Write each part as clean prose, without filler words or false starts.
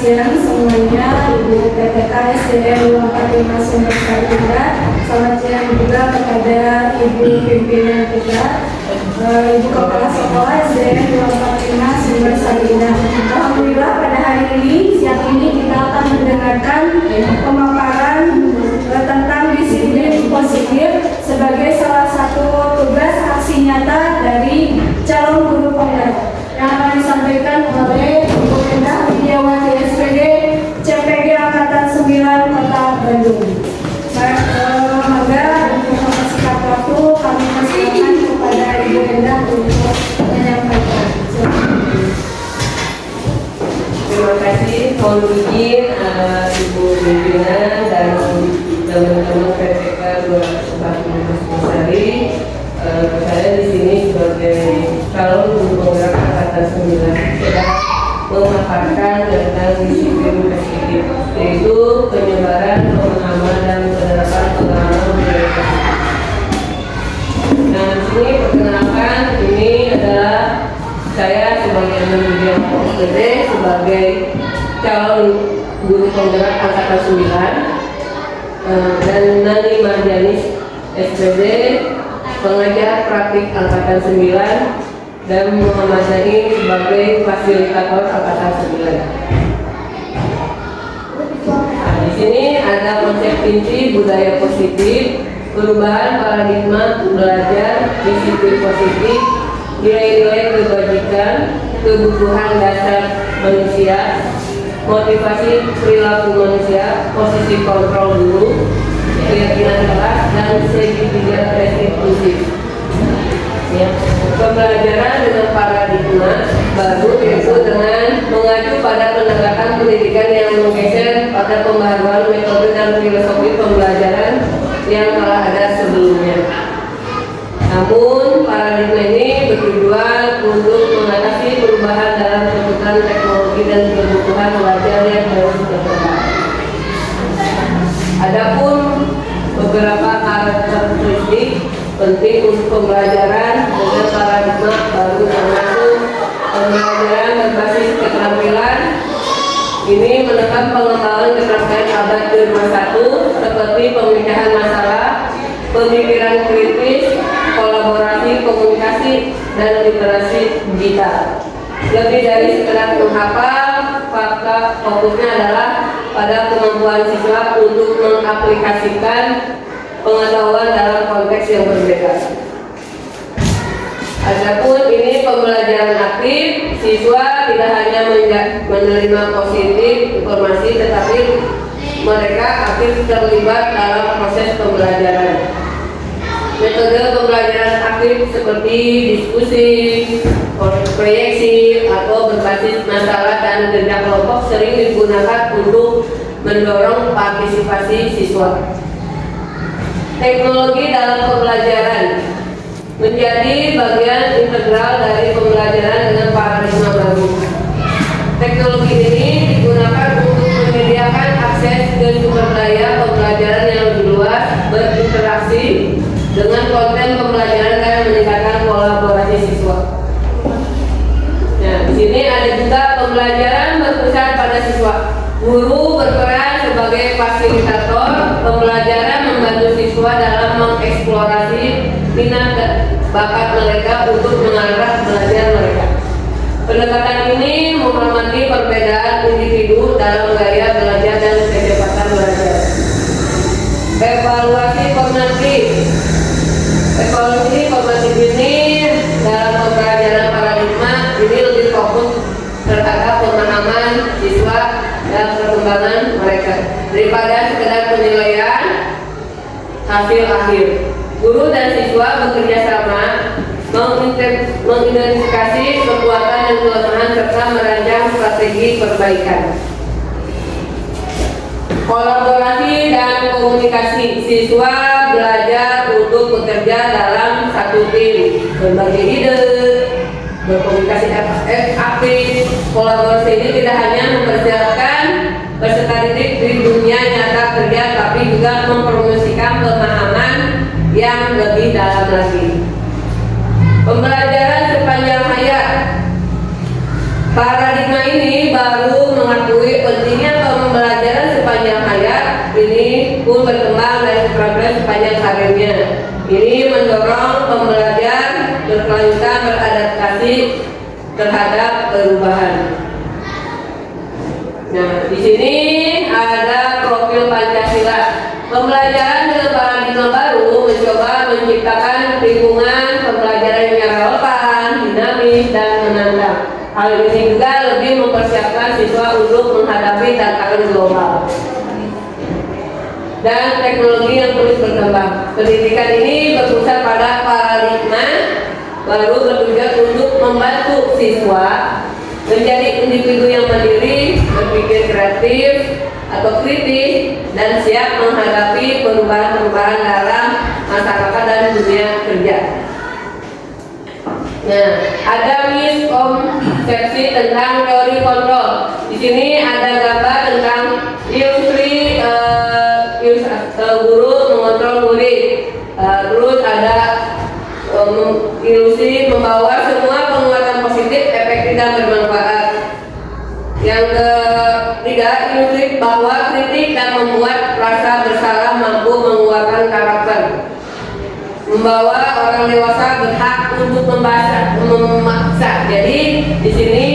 siang semuanya, Ibu PTK SDN 245 Sumber Sarinda. Selamat siang juga kepada Ibu pimpinan kita, Ibu Kepala Sekolah SDN 245 Sumber Sarinda. Alhamdulillah pada hari ini, siang ini kita akan mendengarkan pemaparan tentang disiplin positif sebagai salah satu tugas aksi nyata dari calon guru penggerak yang akan disampaikan oleh Ibu Endah Widiawati SPD CPG Angkatan 9 Kota Bandung. Semoga untuk singkat waktu kami persilakan kepada Ibu Endah untuk menyampaikan. Terima kasih, mohon izin Ibu pimpinan dan teman-teman PTK 245 Sari. Saya di sini sebagai calon guru penggerak angkatan 9 sedang memaparkan tentang disiplin positif, yaitu penyebaran pemahaman dan penerapan pengalaman budaya positif. Nah, di sini perkenalkan, ini adalah saya sebagai Mendidik SPD sebagai calon guru penggerak angkatan 9 dan Nani Marjanis SPD pengajar praktik angkatan 9 dan Muhammad Naim sebagai fasilitator angkatan 9. Nah, di sini ada konsep inti budaya positif, perubahan paradigma belajar, disiplin positif, nilai-nilai kebajikan, kebutuhan dasar manusia, motivasi perilaku manusia, posisi kontrol guru, keyakinan kelas, dan segitiga restitusi. Ya. Pembelajaran dengan paradigma baru yaitu dengan mengacu pada penegakan pendidikan yang menggeser pada pembaharuan metode dan filosofi pembelajaran yang telah ada sebelumnya. Namun paradigma ini bertujuan untuk mengatasi perubahan dalam kebutuhan teknologi dan kebutuhan belajar yang harus berkembang. Adapun beberapa karakteristik penting untuk pembelajaran dengan paradigma baru termasuk pembelajaran berbasis keterampilan. Ini menekan pengembangan keterampilan abad ke-21 seperti pemikiran masalah, pemikiran kritis, kolaborasi, komunikasi, dan literasi digital. Lebih dari sekedar menghafal, fakta fokusnya adalah pada kemampuan siswa untuk mengaplikasikan pengetahuan dalam konteks yang berbeda. Adapun ini pembelajaran aktif, siswa tidak hanya menerima positif informasi, tetapi mereka aktif terlibat dalam proses pembelajaran. Metode pembelajaran aktif seperti diskusi, proyeksi, atau berbasis masalah dan kerja kelompok sering digunakan untuk mendorong partisipasi siswa. Teknologi dalam pembelajaran menjadi bagian integral dari pembelajaran dengan paradigma baru. Teknologi ini digunakan untuk menyediakan akses ke sumber daya pembelajaran yang lebih luas, berinteraksi dengan konten pembelajaran dan meningkatkan kolaborasi siswa. Nah, di sini ada juga pembelajaran berpusat pada siswa. Guru berperan sebagai fasilitator pembelajaran, membantu siswa dalam mengeksplorasi minat dan bakat mereka untuk mengarah belajar mereka. Pendekatan ini menghormati perbedaan individu dalam gaya belajar dan kecepatan belajar. Evaluasi formatif. Evaluasi formatif ini dalam pembelajaran paradigma ini lebih fokus terhadap pemahaman siswa dan perkembangan mereka daripada sekedar penilaian hasil akhir. Guru dan siswa bekerja sama mengidentifikasi kekuatan dan kelemahan serta merancang strategi perbaikan. Kolaborasi dan komunikasi, siswa belajar untuk bekerja dalam satu tim, berbagi ide, berkomunikasi aktif. Kolaborasi ini tidak hanya mempersiapkan peserta didik di dunia nyata kerja, tapi juga mempromosikan pemahaman yang lebih dalam lagi. Pembelajaran sepanjang hayat. Paradigma ini baru mengakui pentingnya ini pun berkembang dari progres sepanjang karirnya. Ini mendorong pembelajar berkelanjutan beradaptasi terhadap perubahan. Nah, di sini ada profil Pancasila. Pembelajaran dengan paradigma baru mencoba menciptakan lingkungan pembelajaran yang relevan, dinamis, dan menantang. Hal ini juga lebih mempersiapkan siswa untuk menghadapi tantangan global dan teknologi yang terus berkembang. Pendidikan ini berpusat pada paradigma baru bertujuan untuk membantu siswa menjadi individu yang mandiri, berpikir kreatif atau kritis, dan siap menghadapi perubahan-perubahan dalam masyarakat dan dunia kerja. Nah, ada miskonsepsi tentang teori kontrol. Di sini ada gambar tentang ilustrasi guru mengontrol murid. Terus ada ilusi membawa semua penguatan positif, efektif, dan bermanfaat. Yang ketiga, ilusi bahwa kritik dan membuat rasa bersalah mampu menguatkan karakter. Membawa orang dewasa berhak untuk memaksa. Jadi di sini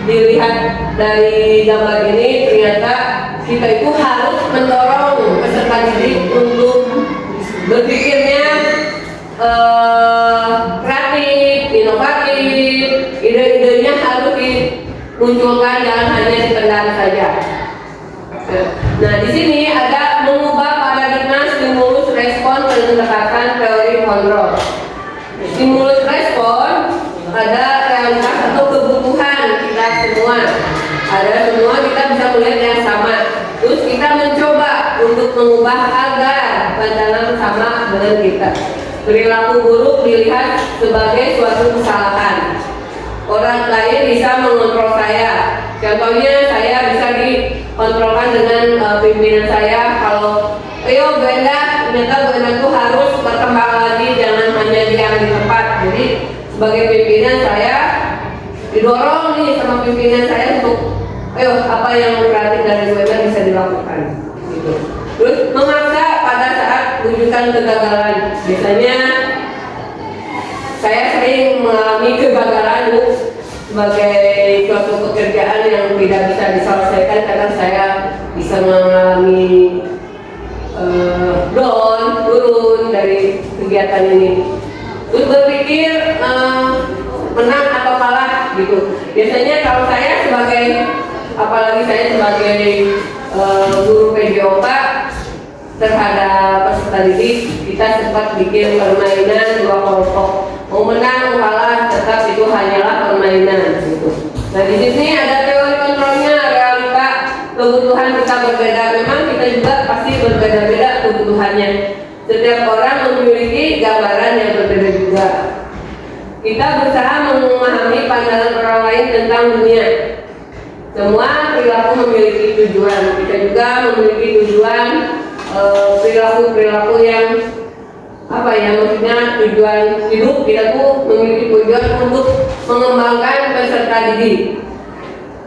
dilihat dari gambar ini, ternyata kita itu harus mendorong peserta didik untuk berpikirnya kreatif, inovatif, ide-idenya harus dimunculkan, jangan hanya dipendam saja. Nah, di sini ada mengubah paradigma stimulus respon berdasarkan teori kontrol. Stimulus respon ada realitas atau kebutuhan kita semua. Ada semua kita bisa melihat yang sama. Terus kita mencoba untuk mengubah agar pandangan sama dengan kita. Perilaku buruk dilihat sebagai suatu kesalahan. Orang lain bisa mengontrol saya. Contohnya saya bisa dikontrolkan dengan pimpinan saya. Kalau ayo Brenda, ternyata Brenda itu harus berkembang lagi, jangan hanya diam di tempat. Jadi sebagai pimpinan saya didorong nih sama pimpinan saya untuk ayo apa yang kreatif dari Brenda bisa dilakukan. Gitu. Terus memaksa pada saat wujudkan kegagalan. Biasanya saya sering mengalami kegagalan sebagai suatu pekerjaan yang tidak bisa diselesaikan karena saya bisa mengalami turun dari kegiatan ini. Terus berpikir menang atau kalah gitu. Biasanya kalau saya apalagi saya sebagai guru PJOK terhadap peserta didik, kita sempat bikin permainan dua kelompok. Mau menang, mau kalah, tetap itu hanyalah permainan gitu. Nah, di sini ada teori kontrolnya, realita, kebutuhan kita berbeda. Memang kita juga pasti berbeda-beda kebutuhannya. Setiap orang memiliki gambaran yang berbeda juga. Kita berusaha memahami pandangan orang lain tentang dunia. Semua perilaku memiliki tujuan. Kita juga memiliki tujuan, perilaku yang maksudnya tujuan hidup. Kita tuh memiliki tujuan untuk mengembangkan peserta didik.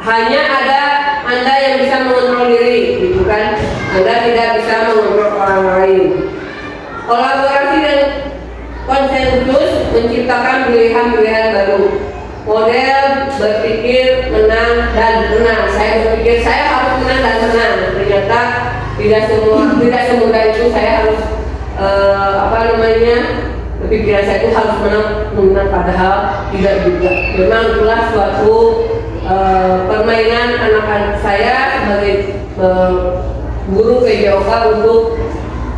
Hanya ada Anda yang bisa mengontrol diri, gitu kan? Anda tidak bisa mengontrol orang lain. Kolaborasi dan konsensus menciptakan pilihan-pilihan baru. Model berpikir menang dan menang. Saya berpikir saya harus menang dan menang. Ternyata tidak semudah itu. Saya harus berpikiran saya itu harus menang, padahal tidak juga. Memang itulah suatu permainan anak-anak saya sebagai guru PJOK untuk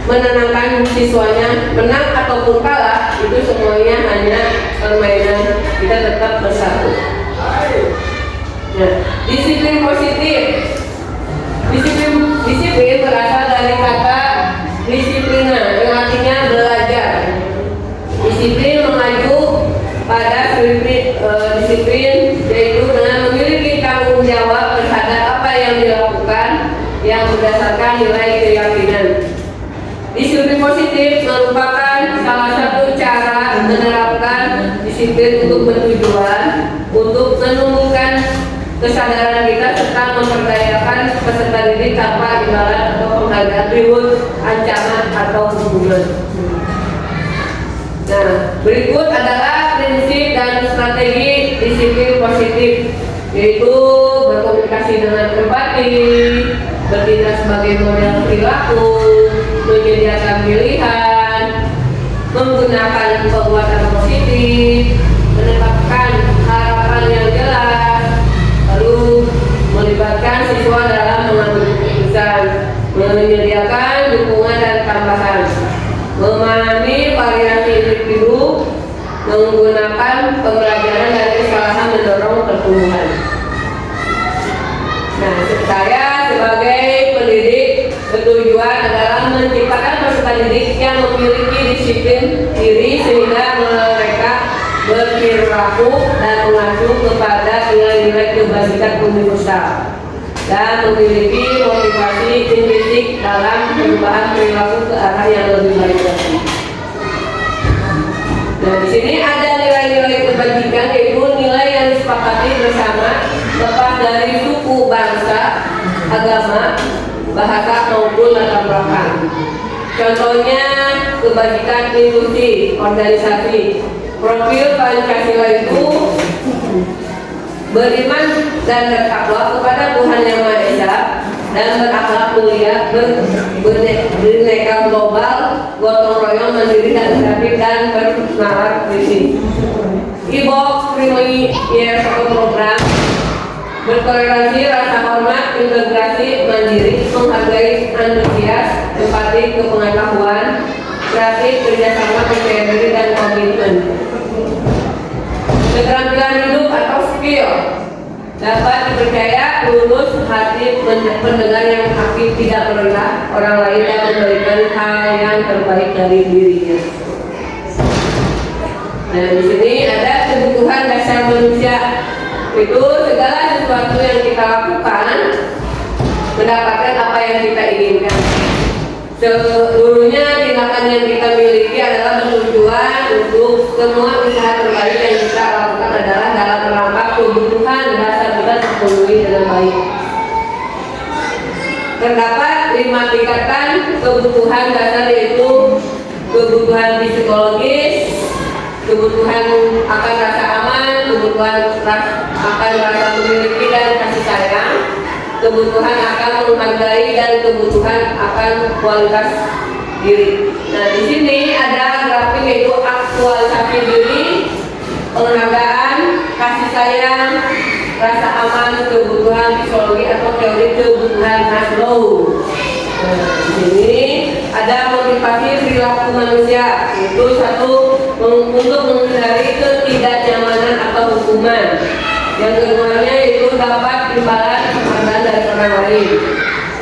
menenangkan siswanya. Menang ataupun kalah itu semuanya hanya permainan, kita tetap bersatu. Nah, disiplin positif. Disiplin berasal dari kata disiplina yang artinya belajar. Disiplin mengacu pada disiplin, yaitu dengan memiliki tanggung jawab terhadap apa yang dilakukan yang berdasarkan nilai keyakinan. Disiplin positif merupakan salah satu cara menerapkan disiplin untuk bertujuan untuk menumbuhkan kesadaran kita serta memperdayakan peserta didik tanpa imbalan atau penghargaan reward, ancaman atau hukuman. Nah, berikut adalah prinsip dan strategi disiplin positif, yaitu berkomunikasi dengan empati, bertindak sebagai model perilaku, menyediakan pilihan, menggunakan penguatan positif, menetapkan harapan yang jelas, lalu melibatkan siswa dalam mengambil keputusan, menyediakan dukungan dan tambahan, memahami variasi individu, menggunakan pembelajaran dari kesalahan mendorong pertumbuhan. Nah, saya sebagai pendidik bertujuan adalah menciptakan peserta didik yang memiliki disiplin diri sehingga mereka berperilaku dan mengacu kepada nilai-nilai kebajikan universal dan memiliki motivasi intrinsik dalam perubahan perilaku ke arah yang lebih baik lagi. Nah, di sini ada nilai-nilai kebajikan, yaitu nilai yang disepakati bersama lepas dari suku, bangsa, agama, bahasa maupun latar belakang. Contohnya kebajikan institusi, organisasi. Profil Pancasila itu beriman dan bertakwa kepada Tuhan Yang Maha Esa dan berakhlak mulia, berneka global, gotong royong, mandiri dan kreatif dan bernalar kritis. IBOX Premier program bertoleransi, rasa hormat, integrasi, mandiri, menghargai, antusias, empati, kepengetahuan, kreatif, kerjasama, percaya diri dan komitmen. Keterampilan hidup atau skill dapat dipercaya, lulus, hati, pendengar yang aktif, tidak merendah orang lain dan memberikan hal yang terbaik dari dirinya. Nah, di sini ada kebutuhan dasar manusia, itu segala sesuatu yang kita lakukan mendapatkan apa yang kita inginkan. Seluruhnya tindakan yang kita miliki adalah bertujuan untuk semua usaha terbaik yang kita lakukan adalah dalam rangka kebutuhan dasar kita terpenuhi dengan baik. Terdapat 5 tingkatan kebutuhan dasar, yaitu kebutuhan psikologis, kebutuhan akan rasa aman, kebutuhan akan rasa memiliki dan kasih sayang, kebutuhan akan menghargai, dan kebutuhan akan kualitas diri. Nah, di sini ada grafik, yaitu aktualisasi diri, penghargaan, kasih sayang, rasa aman, kebutuhan psikologi atau teori kebutuhan Maslow. Nah, di sini ada motivasi perilaku manusia, yaitu satu, untuk menghindari ketidaknyamanan atau hukuman. Yang keduanya yaitu dapat imbalan penghargaan dari orang lain,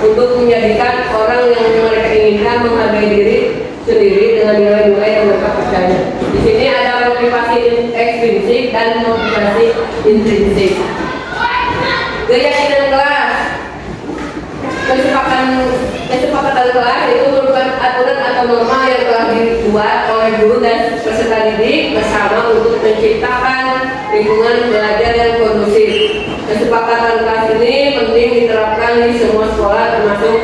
untuk menjadikan orang yang mereka inginkan menghargai diri sendiri dengan nilai-nilai yang mereka percaya. Di sini ada motivasi ekstrinsik dan motivasi intrinsik. Keyakinan kelas, kesepakatan kelas itu merupakan aturan atau norma yang telah dibuat oleh guru dan peserta didik bersama untuk menciptakan lingkungan belajar yang kondusif. Kesepakatan kelas ini penting diterapkan di semua sekolah termasuk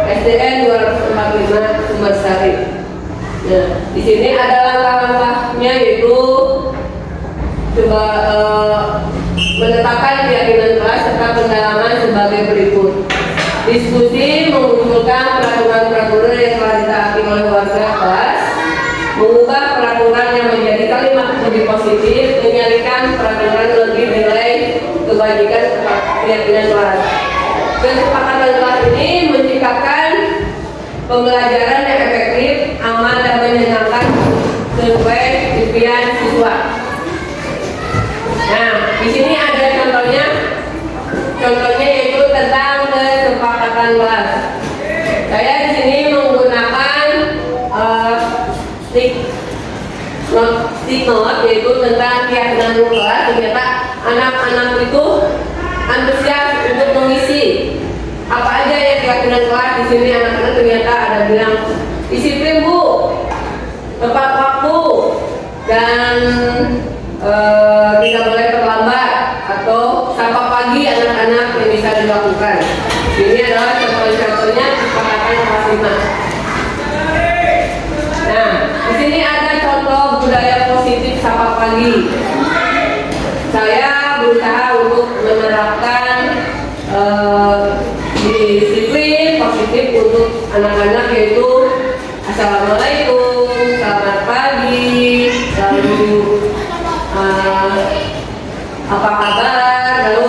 SDN 245 Sumbersari. Nah, di sini ada langkah-langkahnya, yaitu coba menetapkan keyakinan kelas serta pendalaman sebagai berikut. Diskusi, mengumpulkan peraturan-peraturan yang telah ditaati oleh warga kelas, mengubah peraturan yang menjadi kalimat lebih positif, menyalurkan peraturan lebih nilai kebajikan keyakinan kelas. Kesepakatan kelas ini menciptakan pembelajaran yang efektif, aman dan menyenangkan sesuai impian siswa. Nah, di sini ada contohnya yaitu tentang kesepakatan kelas. Saya di sini menggunakan stick note, yaitu tentang keyakinan kelas. Ternyata anak-anak itu antusias untuk mengisi apa aja yang keyakinan kelas. Di sini anak-anak ternyata ada bilang disiplin Bu, tepat waktu, dan tidak boleh terlambat, atau sapa pagi anak-anak yang bisa dilakukan. Ini adalah simak. Nah, di sini ada contoh budaya positif sapa pagi. Saya berusaha untuk menerapkan disiplin positif untuk anak-anak, yaitu assalamualaikum, selamat pagi, lalu apa kabar, lalu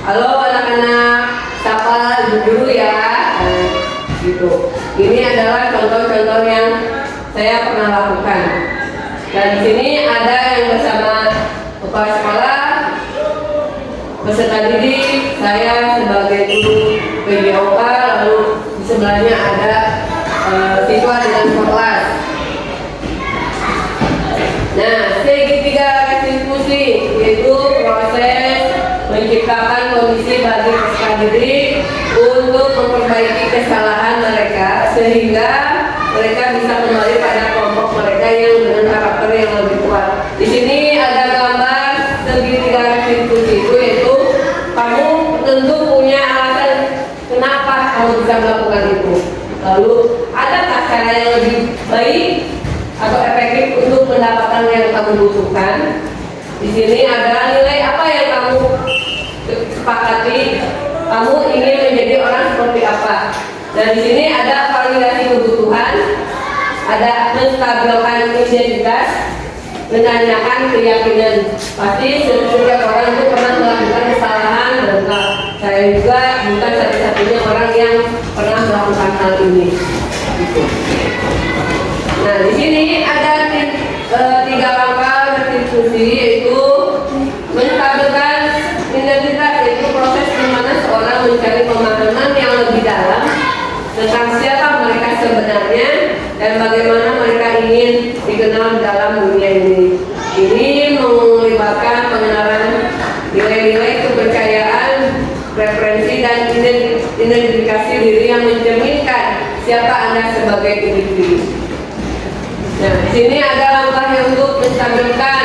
halo anak-anak, sapa ibu guru ya, gitu. Ini adalah contoh-contoh yang saya pernah lakukan. Dan di sini ada yang bersama kepala sekolah, peserta didik, saya sebagai guru PJOK, lalu di sebelahnya ada siswa dengan kelas. Nah, segitiga restitusi yaitu proses menciptakan kondisi bagi peserta didik untuk memperbaiki kesalahan mereka sehingga mereka bisa kembali pada kelompok mereka yang dengan karakter yang lebih kuat. Di sini ada gambar segitiga restitusi itu, yaitu kamu tentu punya alasan kenapa kamu bisa melakukan itu. Lalu adakah cara yang lebih baik atau efektif untuk mendapatkan yang kamu butuhkan? Di sini ada nilai apa yang kamu sepakati, kamu ingin menjadi orang seperti apa. Dan di sini ada validasi kebutuhan, ada menstabilkan identitas, menanyakan keyakinan. Pasti setiap orang itu pernah melakukan kesalahan, dan saya juga bukan satu-satunya orang yang pernah melakukan hal ini. Gitu. Nah, di sini ada tiga langkah restitusi, yaitu menstabilkan identitas, yaitu proses di mana seorang mencari pemahaman yang lebih dalam tentang siapa mereka sebenarnya dan bagaimana mereka ingin dikenal dalam dunia ini. Ini melibatkan pengenalan nilai-nilai kepercayaan, referensi dan identifikasi diri yang mencerminkan siapa Anda sebagai individu. Nah, di sini ada langkahnya untuk menstabilkan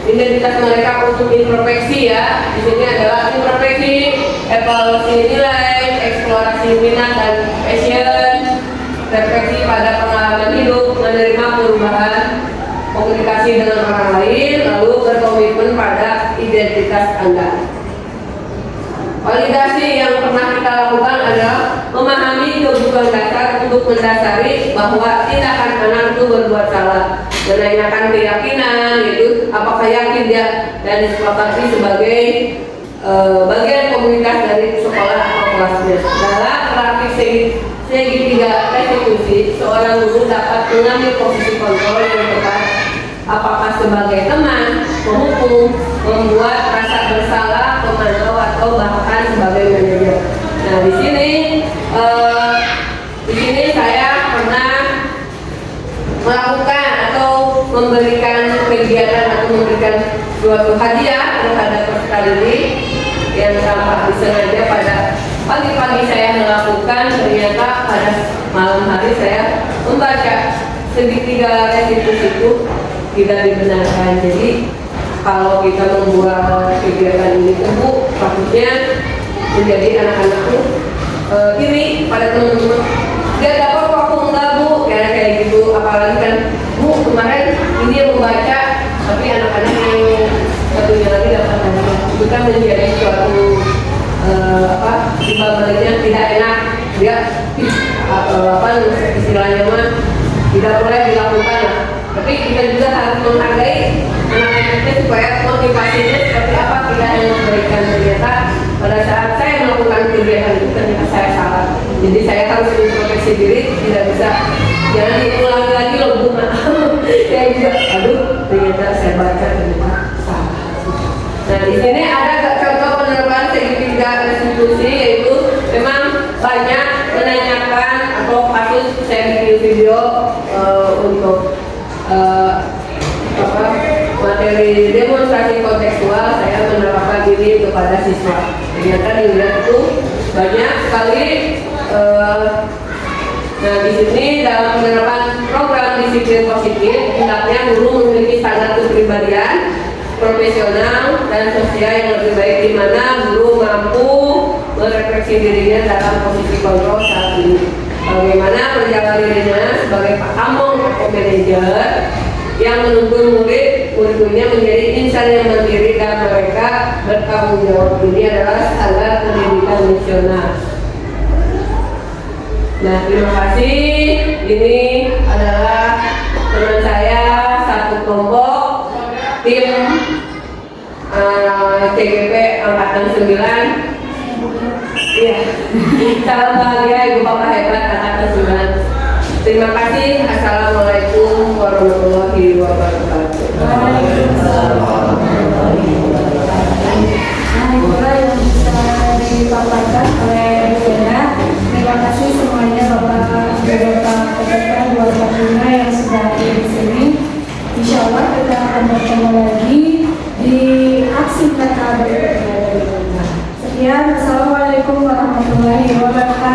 identitas mereka untuk introspeksi ya. Di sini adalah introspeksi, evaluasi nilai, eksplorasi minat dan passion, refleksi pada pengalaman hidup, menerima perubahan, komunikasi dengan orang lain, lalu berkomitmen pada identitas Anda. Validasi yang pernah kita lakukan adalah memahami kebutuhan dasar untuk mendasari bahwa tindakan anak itu berbuat salah, menanyakan keyakinan, yaitu apakah yakin dia dan disepakati sebagai bagian komunitas dari sekolah atau kelasnya. Dalam praktik segitiga restitusi, seorang guru dapat mengambil posisi kontrol yang tepat, apakah sebagai teman, penghukum, membuat rasa bersalah, pemantau, atau bahkan sebagai manajer. Nah, di sini saya pernah melakukan atau memberikan kegiatan atau memberikan suatu hadiah terhadap peserta didik yang tanpa disengaja. Pada pagi-pagi saya melakukan, ternyata pada malam hari saya membaca segitiga restitusi itu tidak dibenarkan. Jadi kalau kita membuat kegiatan ini Bu, takutnya menjadi anak-anak itu iri pada teman-teman. Dia dapat kok aku enggak Bu, kayak gitu. Apalagi kan Bu kemarin ini yang membaca, tapi anak-anak yang satunya lagi dapat hadiah. Itu kan menjadi suatu baliknya tidak enak. Dia istilahnya mah tidak boleh dilakukan. Tapi kita juga harus menghargai anak-anaknya supaya motivasinya seperti apa kita yang memberikan. Ternyata pada saat saya melakukan kegiatan itu ternyata saya salah. Jadi saya harus introspeksi diri, tidak bisa jangan diulangi lagi loh Bu. Saya juga, aduh ternyata saya baca ternyata salah. Nah, di sini ada contoh penerapan segitiga restitusi, yaitu memang banyak menanyakan atau kasus saya bikin video untuk materi demonstrasi kontekstual. Saya menerapkan diri kepada siswa. Ternyata dilihat itu banyak sekali. Nah, di sini dalam penerapan program disiplin positif, hendaknya guru memiliki standar kepribadian, profesional dan sosial yang lebih baik, di mana guru mampu merefleksi dirinya dalam posisi kontrol saat ini. bagaimana berjalan dirinya sebagai Pak Among atau manajer yang menuntun murid-muridnya menjadi insan yang mandiri dan mereka bertanggung jawab. Ini adalah standar pendidikan nasional. Nah, terima kasih. Ini adalah teman saya satu kelompok tim CGP Angkatan 9. Iya, salam bahagia Ibu Bapak hebat Angkatan 9. Terima kasih. Assalamualaikum warahmatullahi wabarakatuh. Nah, itulah yang bisa dipaparkan oleh Bu Ena. Terima kasih semuanya Bapak PPK 245 yang sudah hadir di sini. Insya Allah kita akan bertemu lagi di aksi kata berikutnya. Sekian, Assalamualaikum warahmatullahi wabarakatuh.